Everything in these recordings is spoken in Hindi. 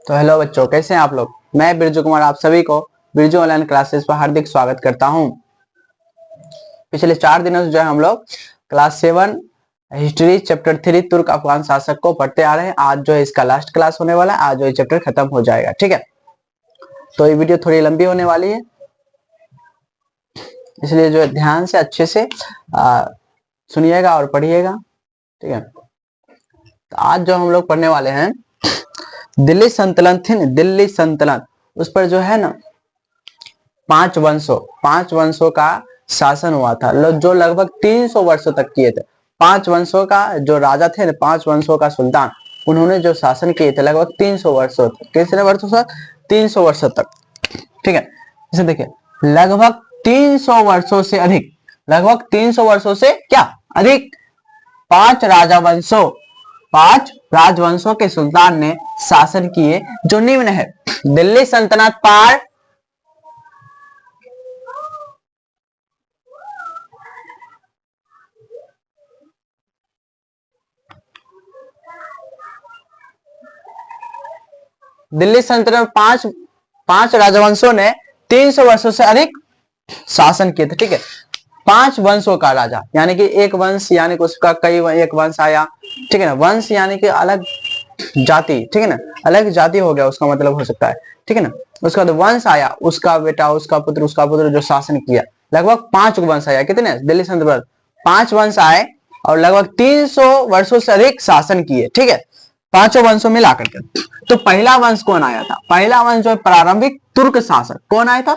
तो हेलो बच्चों, कैसे हैं आप लोग। मैं बिरजू कुमार आप सभी को बिरजू ऑनलाइन क्लासेस पर हार्दिक स्वागत करता हूं। पिछले 4 दिनों से जो है हम लोग क्लास 7 हिस्ट्री चैप्टर 3 तुर्क अफगान शासक को पढ़ते आ रहे हैं। आज जो है इसका लास्ट क्लास होने वाला है। आज जो ये चैप्टर खत्म हो जाएगा, ठीक है। तो ये वीडियो थोड़ी लंबी होने वाली है, इसलिए जो है ध्यान से अच्छे से सुनिएगा और पढ़िएगा, ठीक है। तो आज जो हम लोग पढ़ने वाले हैं दिल्ली सल्तनत थी ना, दिल्ली सल्तनत, उस पर जो है ना 5 वंशों का शासन हुआ था, जो लगभग 300 वर्षों तक किए थे। 5 वंशों का जो राजा थे ना, 5 वंशों का सुल्तान, उन्होंने जो शासन किए थे लगभग 300 वर्षों तक। कितने वर्षों तक? 300 वर्षों तक, ठीक है। इसे देखिए, लगभग 300 वर्षों से अधिक, लगभग 300 वर्षों से क्या अधिक 5 राजवंशों के सुल्तान ने शासन किए, जो निम्न है। दिल्ली सल्तनत पर दिल्ली सल्तनत पांच राजवंशों ने 300 वर्षों से अधिक शासन किए थे, ठीक है। 5 वंशों का राजा, यानी कि एक वंश, यानी कि उसका एक वंश आया, ठीक है ना। वंश यानी कि अलग जाति, ठीक है ना, अलग जाति हो गया उसका मतलब हो सकता है, ठीक है ना। उसका तो वंश आया, उसका बेटा, उसका पुत्र जो शासन किया, लगभग 5 वंश आया। कितने? दिल्ली सल्तनत 5 वंश आए और लगभग 300 वर्षों से अधिक शासन किए, ठीक है, 5 वंशों में ला करके। तो पहला वंश कौन आया था? पहला वंश जो प्रारंभिक तुर्क शासक कौन आया था?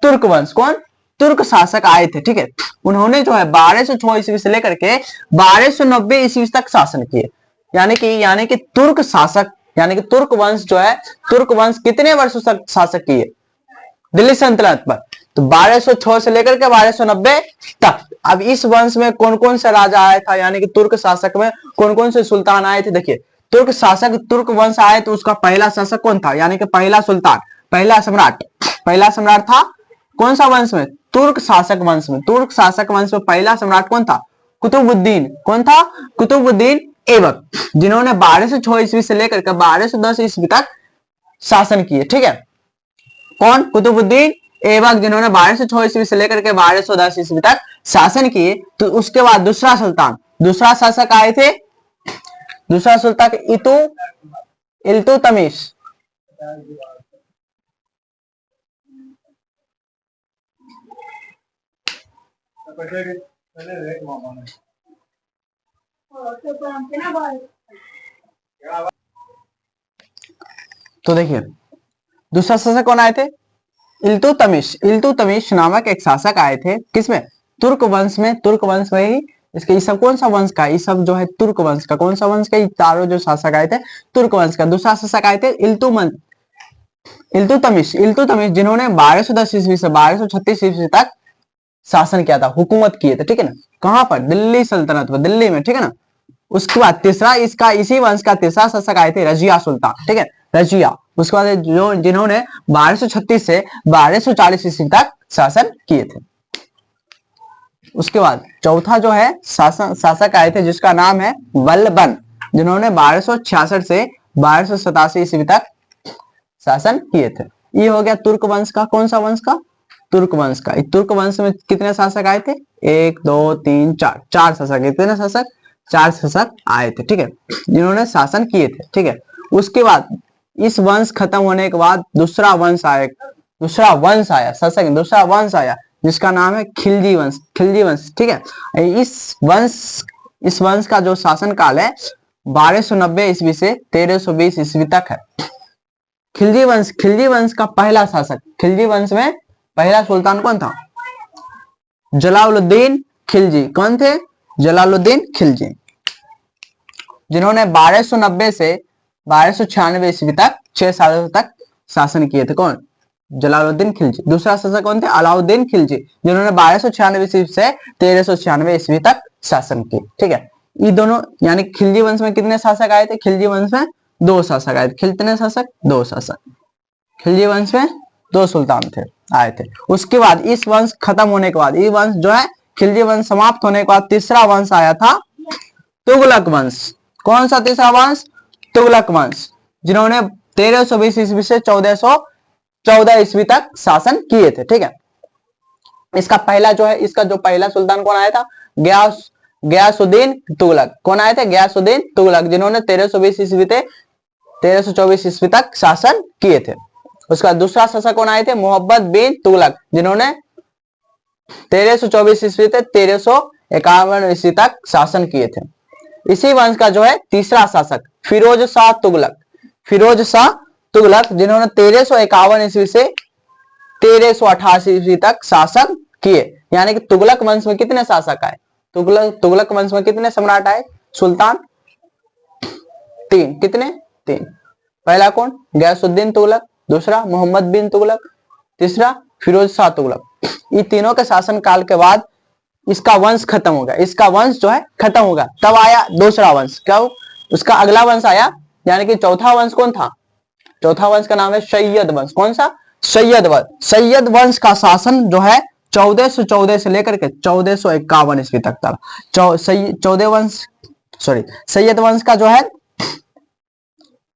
तुर्क वंश। कौन? तुर्क शासक आए थे, ठीक है। उन्होंने जो है 1206 ईस्वी से लेकर के 1290 ईस्वी तक शासन किए। यानी कि तुर्क शासक, यानी कि तुर्क वंश जो है, तुर्क वंश कितने वर्षों तक शासक किए दिल्ली सल्तनत पर? तो 1206 से लेकर के 1290 तक। अब इस वंश में कौन कौन सा राजा आया था, यानी कि तुर्क शासक में कौन कौन से सुल्तान आए थे? देखिए, तुर्क शासक, तुर्क वंश आए तो उसका पहला शासक कौन था, यानी कि पहला सुल्तान, पहला सम्राट था कौन सा वंश में? तुर्क शासक वंश में। तुर्क शासक वंश में पहला सम्राट कौन था? कुतुबुद्दीन। कौन था? कुतुबुद्दीन ऐबक, जिन्होंने 1206 ईस्वी से लेकर के 1210 ईस्वी तक शासन किए, ठीक है। कौन? कुतुबुद्दीन ऐबक, जिन्होंने 1206 ईस्वी से लेकर के 1210 ईस्वी तक शासन किए। तो उसके बाद दूसरा शासक आए थे, दूसरा सुल्तान इल्तुतमिश। तो देखिए, दूसरा शासक कौन आए थे? इल्तुतमिश नामक एक शासक आए थे। किसमें? तुर्क वंश में। तुर्क वंश में ही इसके, ये सब कौन सा वंश का? ये सब जो है तुर्क वंश का। कौन सा वंश का? ये चारों जो शासक आए थे तुर्क वंश का। दूसरा शासक आए थे इल्तुतमिश, जिन्होंने 1210 ईस्वी से 1236 ईस्वी तक शासन किया था, हुकूमत किए थे, ठीक है ना। कहां पर? दिल्ली सल्तनत में, दिल्ली में, ठीक है ना। उसके बाद तीसरा, इसका इसी वंश का तीसरा शासक आए थे रजिया सुल्तान, ठीक है, रजिया। उसके बाद जो जिन्होंने 1236 से 1240 ईस्वी तक शासन किए थे। उसके बाद चौथा जो है शासक आए थे, जिसका नाम है बलबन, जिन्होंने 1266 से 1287 ईस्वी तक शासन किए थे। ये हो गया तुर्क वंश का। कौन सा वंश का? तुर्क वंश का। तुर्क वंश में कितने शासक आए थे? 1 2 3 4, 4 शासक। कितने शासक? 4 शासक आए थे, ठीक है, जिन्होंने शासन किए थे, ठीक है। उसके बाद इस वंश खत्म होने के बाद दूसरा वंश आया, दूसरा वंश आया, जिसका नाम है खिलजी वंश, ठीक है। इस वंश का जो शासन काल है 1290 ईस्वी से 1320 ईस्वी तक है। खिलजी वंश का पहला शासक, खिलजी वंश में पहला सुल्तान कौन था? जलालुद्दीन खिलजी। कौन थे? जलालुद्दीन खिलजी, जिन्होंने 1290 से 1296 ईस्वी तक 6 सालों तक शासन किए थे। कौन? जलालुद्दीन खिलजी। दूसरा शासक कौन थे? अलाउद्दीन खिलजी, जिन्होंने 1296 ईस्वी से 1396 ईस्वी तक शासन किए, ठीक है। ये दोनों, यानी खिलजी वंश में कितने शासक आए थे? खिलजी वंश में 2 शासक आए थे। कितने शासक? 2 शासक। खिलजी वंश में 2 सुल्तान आए थे। उसके बाद इस वंश खत्म होने के बाद, ये वंश जो है खिलजी वंश समाप्त होने के बाद तीसरा वंश आया था तुगलक वंश। कौन सा तीसरा वंश? तुगलक वंश, जिन्होंने 1320 ईस्वी से 1414 ईस्वी तक शासन किए थे। ठीक है, इसका पहला जो है, इसका जो पहला सुल्तान कौन आया था, गयासुद्दीन तुगलक। कौन आए थे, गयासुद्दीन तुगलक, जिन्होंने 1320 ईस्वी से 1324 ईस्वी तक शासन किए थे। उसका दूसरा शासक कौन आए थे, मोहम्मद बिन तुगलक, जिन्होंने 1324 ईस्वी से 1351 ईस्वी तक शासन किए थे। इसी वंश का जो है तीसरा शासक फिरोज शाह तुगलक, फिरोज शाह तुगलक, जिन्होंने 1351 ईस्वी से 1388 ईस्वी तक शासन किए। यानी कि तुगलक वंश में कितने शासक आए, तुगलक वंश में कितने सम्राट आए, सुल्तान, तीन। कितने, तीन। पहला कौन, गयासुद्दीन तुगलक, दूसरा मोहम्मद बिन तुगलक, तीसरा फिरोज शाह तुगलक। ये तीनों के शासन काल के बाद इसका वंश खत्म हो गया, इसका वंश जो है खत्म हो गया। तब आया दूसरा वंश, क्या उसका अगला वंश आया, यानी कि चौथा वंश कौन था, चौथा वंश का नाम है सैयद वंश। कौन सा, सैयद वंश। सैयद वंश का शासन जो है 1414 से लेकर के 1451 ईस्वी तक था। सैयद वंश का जो है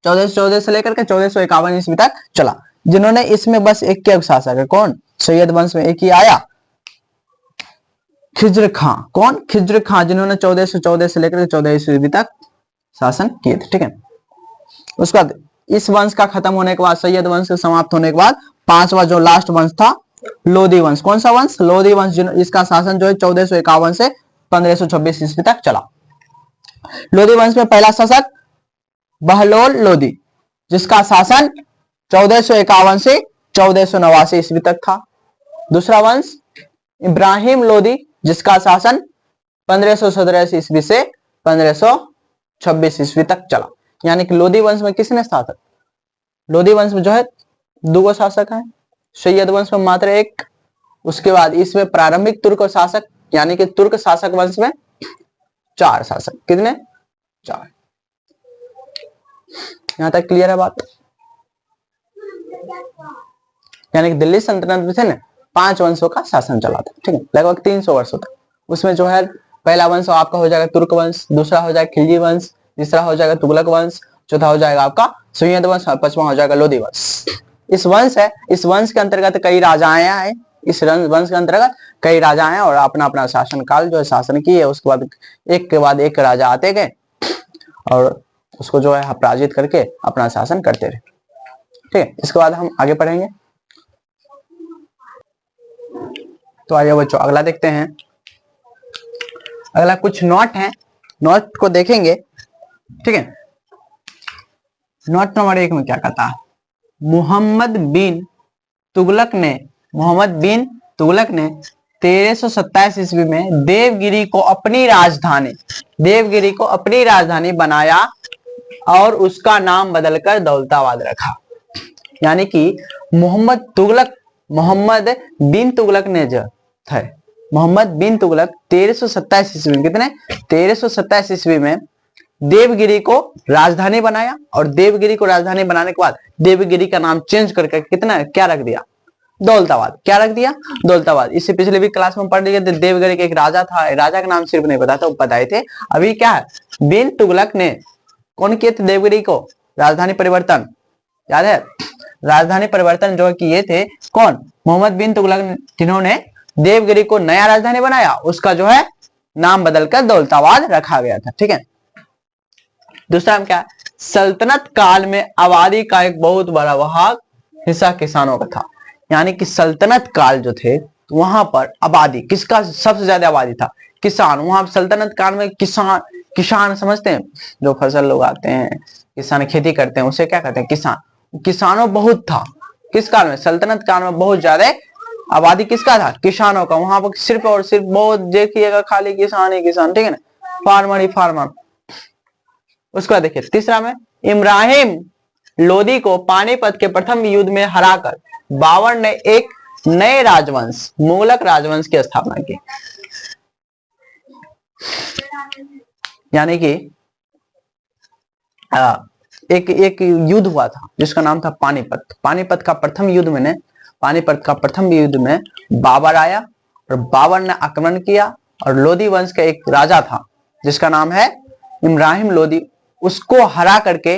1414 से लेकर के 1451 ईस्वी तक चला, जिन्होंने इसमें बस एक के शासक है, कौन, सैयद वंश में एक ही आया, खिज्र खां। कौन, खिज्र खां, जिन्होंने 1414 से लेकर 14 ईस्वी तक शासन किए थे। ठीक है, उसके बाद इस वंश का खत्म होने के बाद, सैयद वंश के समाप्त होने के बाद पांचवा जो लास्ट वंश था, लोधी वंश। कौन सा वंश, लोधी वंश, इसका शासन जो है 1451 से 1526 ईस्वी तक चला। लोधी वंश में पहला शासक बहलोल लोधी, जिसका शासन 1451 से 1489 ईस्वी तक था। दूसरा वंश इब्राहिम लोधी, जिसका शासन 1517 ईस्वी से 1526 ईस्वी तक चला। यानी कि लोधी वंश में किसने शासक, लोधी वंश में जो है दो शासक हैं, सैयद वंश में मात्र एक। उसके बाद इसमें प्रारंभिक तुर्क शासक, यानी कि तुर्क शासक वंश में 4 शासक। कितने, 4। यहां तक क्लियर है बात। यानी कि दिल्ली सल्तनत में थे ना 5 वंशों का शासन चला था। ठीक है, लगभग 300 वर्षों तक। उसमें जो है पहला वंश आपका हो जाएगा तुर्क वंश, दूसरा हो जाएगा खिलजी वंश, तीसरा हो जाएगा तुगलक वंश, चौथा हो जाएगा आपका सैयद वंश, और 5वां हो जाएगा लोधी वंश। इस वंश है, इस वंश के अंतर्गत कई राजाएं आए, इस वंश के अंतर्गत कई राजा हैं और अपना अपना शासन काल जो है शासन किए। उसके बाद एक के बाद एक राजा आते गए और उसको जो है पराजित करके अपना शासन करते रहे। ठीक है, इसके बाद हम आगे पढ़ेंगे। तो आइए बच्चों अगला देखते हैं। अगला कुछ नोट है, नोट को देखेंगे। ठीक है, नोट नंबर 1 में क्या कहता है, मोहम्मद बिन तुगलक ने 1327 ईस्वी में देवगिरी को अपनी राजधानी बनाया और उसका नाम बदलकर दौलताबाद रखा। यानी कि मोहम्मद बिन तुगलक ने जो थे, मोहम्मद बिन तुगलक 1327 ईस्वी में, कितने, 1327 ईस्वी में देवगिरी को राजधानी बनाया, और देवगिरी को राजधानी बनाने के बाद देवगिरी का नाम चेंज करके कितना, क्या रख दिया, दौलताबाद। क्या रख दिया, दौलताबाद। इससे पिछले भी क्लास में पढ़ लिए थे, देवगिरी के एक राजा था, राजा का नाम सिर्फ नहीं पता था, वो बताए थे। अभी क्या है, बिन तुगलक ने कौन किए थे देवगिरी को राजधानी परिवर्तन, याद है, राजधानी परिवर्तन जो किए थे कौन, मोहम्मद बिन तुगलक, जिन्होंने देवगिरी को नया राजधानी बनाया, उसका जो है नाम बदलकर दौलताबाद रखा गया था। ठीक है, दूसरा हम क्या, सल्तनत काल में आबादी का एक बहुत बड़ा भाग हिस्सा किसानों का था। यानी कि सल्तनत काल जो थे वहां पर आबादी किसका सबसे ज्यादा आबादी था, किसान। वहां सल्तनत काल में किसान समझते हैं, जो फसल उगाते हैं, किसान खेती करते हैं, उसे क्या कहते हैं, किसान। किसानों बहुत था किस काल में, सल्तनत काल में बहुत ज्यादा आबादी किसका था, किसानों का। वहां पर सिर्फ और सिर्फ बहुत देखिएगा खाली किसान ही किसान। ठीक है ना, फार्मर ही फार्मर। उसके बाद देखिए तीसरा में, इब्राहिम लोदी को पानीपत के प्रथम युद्ध में हराकर बाबर ने एक नए राजवंश, मुगलक राजवंश की स्थापना की। यानी कि एक युद्ध हुआ था जिसका नाम था पानीपत। पानीपत का प्रथम युद्ध में बाबर आया और बाबर ने आक्रमण किया, और लोदी वंश का एक राजा था जिसका नाम है इब्राहिम लोदी, उसको हरा करके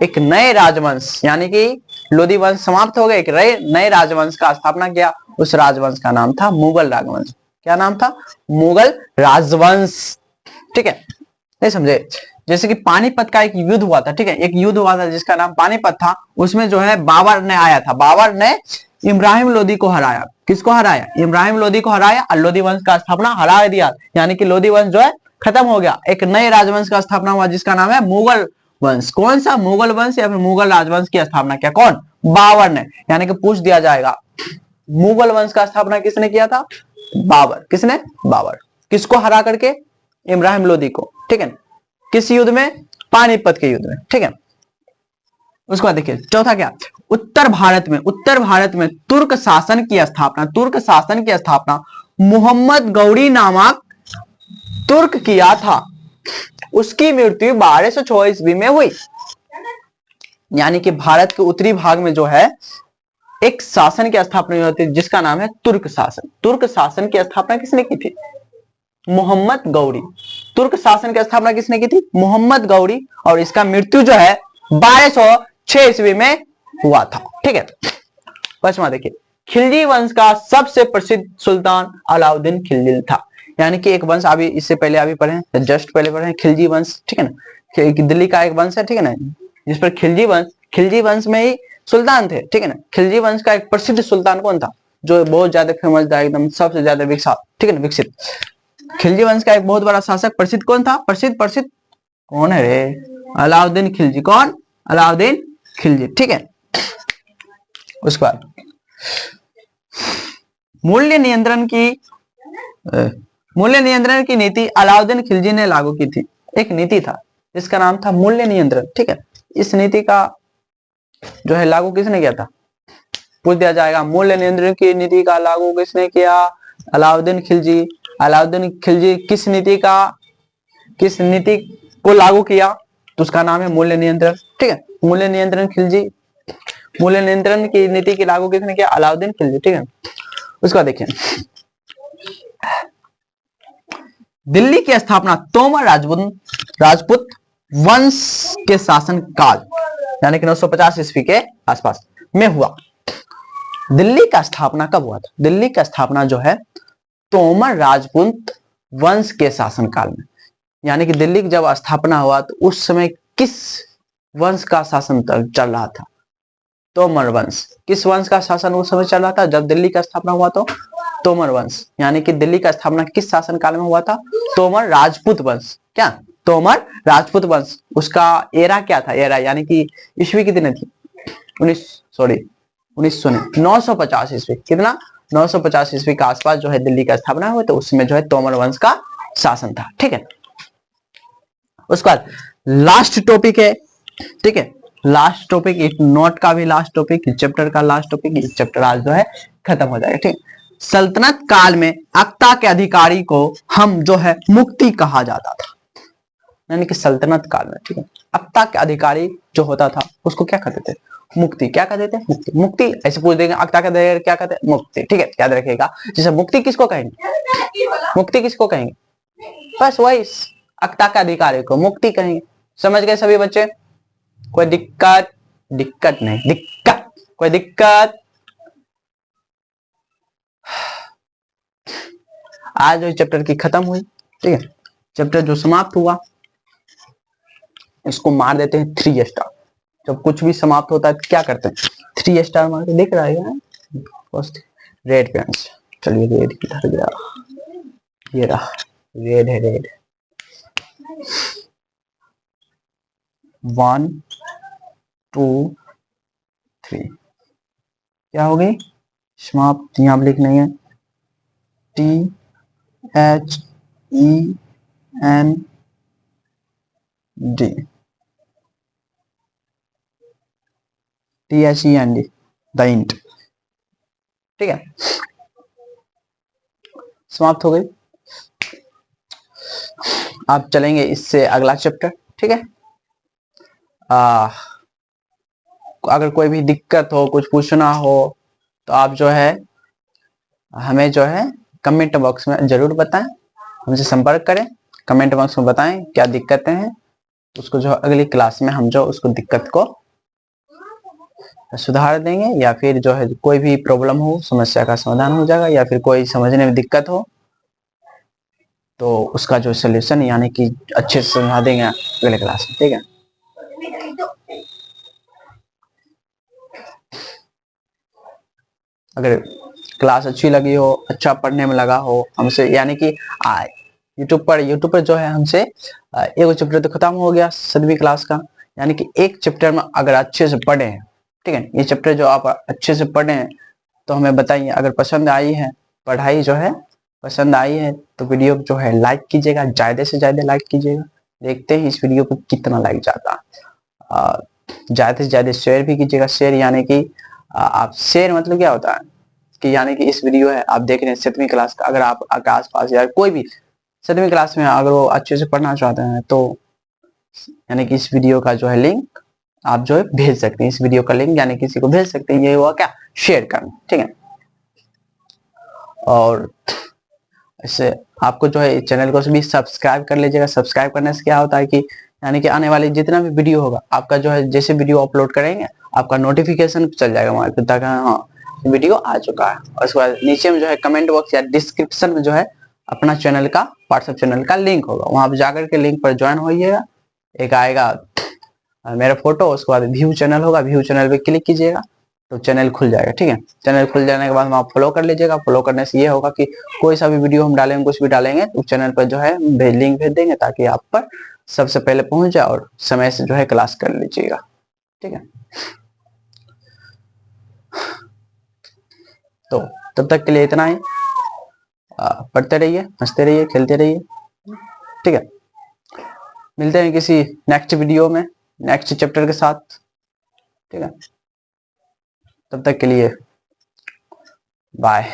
एक नए राजवंश यानी कि लोधी वंश समाप्त हो गए, एक नए राजवंश का स्थापना किया। उस राजवंश का नाम था मुगल राजवंश। क्या नाम था? मुगल राजवंश। ठीक है, नहीं समझे? जैसे कि पानीपत का एक युद्ध हुआ था, ठीक है, एक युद्ध हुआ था जिसका नाम पानीपत था। उसमें जो है बाबर ने आया था, बाबर ने इब्राहिम लोदी को हराया। किसको हराया? इब्राहिम लोदी को हराया और लोधी वंश का स्थापना हरा दिया, यानी कि लोधी वंश जो है खत्म हो गया। एक नए राजवंश का स्थापना हुआ जिसका नाम है मुगल वंश। कौन सा? मुगल वंश या फिर मुगल राजवंश की स्थापना किया कौन? बाबर ने। यानी कि पूछ दिया जाएगा मुगल वंश का स्थापना किसने किया था? बाबर। किसने? बाबर। किसको हरा करके? इब्राहिम लोदी को। ठीक है, किस युद्ध में? पानीपत के युद्ध में। ठीक है, उसके बाद देखिए चौथा क्या? उत्तर भारत में तुर्क शासन की स्थापना मोहम्मद गौरी नामक तुर्क किया था। उसकी मृत्यु 1206 ईस्वी में हुई। यानी कि भारत के उत्तरी भाग में जो है एक शासन की स्थापना हुई थी जिसका नाम है तुर्क शासन। तुर्क शासन की स्थापना किसने की थी? मोहम्मद गौरी। तुर्क शासन की स्थापना किसने की थी? मोहम्मद गौरी। और इसका मृत्यु जो है 1206 ईस्वी में हुआ था। ठीक है, पचवा देखिए, खिलजी वंश का सबसे प्रसिद्ध सुल्तान अलाउद्दीन खिलजी था। यानी कि एक वंश अभी इससे पहले अभी पढ़े, जस्ट पहले पढ़े, खिलजी वंश। ठीक है ना, दिल्ली का एक वंश है, ठीक है ना, जिस पर खिलजी वंश में ही सुल्तान थे। ठीक है ना, खिलजी वंश का एक प्रसिद्ध सुल्तान कौन था? जो बहुत ज्यादा फेमस था, एकदम सबसे ज्यादा विकसित। ठीक है ना, विकसित। खिलजी वंश का एक बहुत बड़ा शासक प्रसिद्ध कौन था? प्रसिद्ध कौन है रे? अलाउद्दीन खिलजी। कौन? अलाउद्दीन खिलजी। ठीक है, उसके बाद मूल्य नियंत्रण की नीति अलाउद्दीन खिलजी ने लागू की थी। एक नीति था जिसका नाम था मूल्य नियंत्रण। ठीक है, इस नीति का जो है लागू किसने किया था? पूछ दिया जाएगा मूल्य नियंत्रण की नीति का लागू किसने किया? अलाउद्दीन खिलजी। अलाउद्दीन खिलजी किस नीति को लागू किया? तो उसका नाम है मूल्य नियंत्रण। ठीक है, मूल्य नियंत्रण की नीति की लागू किसने किया? अलाउद्दीन खिलजी। ठीक है, उसका देखिए दिल्ली की स्थापना तोमर राजपूत वंश के शासन काल यानी कि 950 ईस्वी के आसपास में हुआ। दिल्ली का स्थापना कब हुआ था? दिल्ली का स्थापना जो है तोमर राजपूत वंश के शासन काल में। यानी कि दिल्ली की जब स्थापना हुआ तो उस समय किस वंश का शासन चल रहा था? तोमर वंश। किस वंश का शासन उस समय चल रहा था जब दिल्ली का स्थापना हुआ? तो तोमर वंश। यानी कि दिल्ली का स्थापना किस शासन काल में हुआ था? तोमर राजपूत वंश। क्या? तोमर राजपूत वंश। उसका एरा क्या था? एरा यानी कि ईस्वी कितनी थी? 950 ईस्वी। कितना? 950 ईस्वी के आसपास जो है दिल्ली का स्थापना हुआ, तो उसमें जो है तोमर वंश का शासन था। ठीक है, उसके बाद लास्ट टॉपिक है। ठीक है, लास्ट टॉपिक, एक नोट का भी लास्ट टॉपिक, चैप्टर का लास्ट टॉपिक। इस चैप्टर आज जो है खत्म हो जाएगा। ठीक, सल्तनत काल में अक्ता के अधिकारी को हम जो है मुक्ति कहा जाता था। यानी कि सल्तनत काल में, ठीक है, अक्ता के अधिकारी जो होता था उसको क्या कहते थे? मुक्ति। क्या कहते थे? मुक्ति। मुक्ति ऐसे पूछ देंगे अक्ता के अधिकारी क्या कहते हैं? मुक्ति। ठीक है, याद रखिएगा। जैसे मुक्ति किसको कहेंगे? मुक्ति किसको कहेंगे? बस वही अक्ता के अधिकारी को मुक्ति कहेंगे। समझ गए सभी बच्चे? कोई दिक्कत? दिक्कत नहीं, दिक्कत, कोई दिक्कत? आज जो चैप्टर की खत्म हुई। ठीक है, चैप्टर जो समाप्त हुआ इसको मार देते हैं 3 स्टार। जब कुछ भी समाप्त होता है तो क्या करते हैं? 3 स्टार मार के। दिख रहा है रेड पेन। चलिए रेड किधर गया? ये रहा, रेड है, रेड। 1 2 3 क्या हो गई? समाप्त। यहां पर लिख नहीं है। THEND the int. ठीक है, समाप्त हो गई। आप चलेंगे इससे अगला चैप्टर। ठीक है, अगर कोई भी दिक्कत हो, कुछ पूछना हो तो आप जो है हमें जो है कमेंट बॉक्स में जरूर बताएं, हमसे संपर्क करें। कमेंट बॉक्स में बताएं क्या दिक्कतें हैं। उसको जो अगली क्लास में हम जो उसको दिक्कत को सुधार देंगे, या फिर जो है कोई भी प्रॉब्लम हो समस्या का समाधान हो जाएगा, या फिर कोई समझने में दिक्कत हो तो उसका जो सोल्यूशन यानी कि अच्छे से समझा देंगे अगले क्लास में, ठीक है। अगर क्लास अच्छी लगी हो, अच्छा पढ़ने में लगा हो हमसे, यानी कि यूट्यूब पर जो है हमसे एक चैप्टर तो खत्म हो गया 7वीं क्लास का, यानी कि एक चैप्टर में अगर अच्छे से पढ़े हैं, ठीक है, ये चैप्टर जो आप अच्छे से पढ़े हैं तो हमें बताइए। अगर पसंद आई है पढ़ाई जो है, पसंद आई है तो वीडियो जो है लाइक कीजिएगा, ज्यादा से ज्यादा लाइक कीजिएगा। देखते हैं इस वीडियो को कितना लाइक जाता है। ज्यादा से ज्यादा शेयर भी कीजिएगा। शेयर यानी कि आप शेयर मतलब क्या होता है कि यानी कि इस वीडियो है आप देख रहे हैं 7वीं क्लास का, अगर आप आस पास या कोई भी 7वीं क्लास में अगर वो अच्छे से पढ़ना चाहते हैं तो यानी कि इस वीडियो का जो है लिंक आप जो है भेज सकते हैं। इस वीडियो का लिंक यानी किसी को भेज सकते हैं, ये हुआ क्या, शेयर करना, ठीक है। और इससे आपको जो है चैनल को भी सब्सक्राइब कर लीजिएगा। सब्सक्राइब करने से क्या होता है कि यानी कि आने वाले जितना भी वीडियो होगा आपका जो है, जैसे वीडियो अपलोड करेंगे आपका नोटिफिकेशन चल जाएगा मोबाइल पे, ताकि हाँ वीडियो आ चुका है। और उसके बाद नीचे में जो है कमेंट बॉक्स या डिस्क्रिप्शन में जो है अपना चैनल का, व्हाट्सएप चैनल का लिंक होगा, वहां पर जाकर के लिंक पर ज्वाइन होइएगा। एक आएगा मेरा फोटो, उसके बाद व्यू चैनल होगा, व्यू चैनल पे क्लिक कीजिएगा तो चैनल खुल जाएगा, ठीक है। चैनल खुल जाने के बाद वहाँ फॉलो कर लीजिएगा। फॉलो करने से ये होगा कि कोई सा भी वीडियो हम डालेंगे, कुछ भी डालेंगे तो चैनल पर जो है लिंक भेज देंगे ताकि आप पर सबसे पहले पहुंच जाए और समय से जो है क्लास कर लीजिएगा, ठीक है। तो तब तक के लिए इतना ही। पढ़ते रहिए, हंसते रहिए, खेलते रहिए, ठीक है। मिलते हैं किसी नेक्स्ट वीडियो में नेक्स्ट चैप्टर के साथ, ठीक है। तब तक के लिए बाय।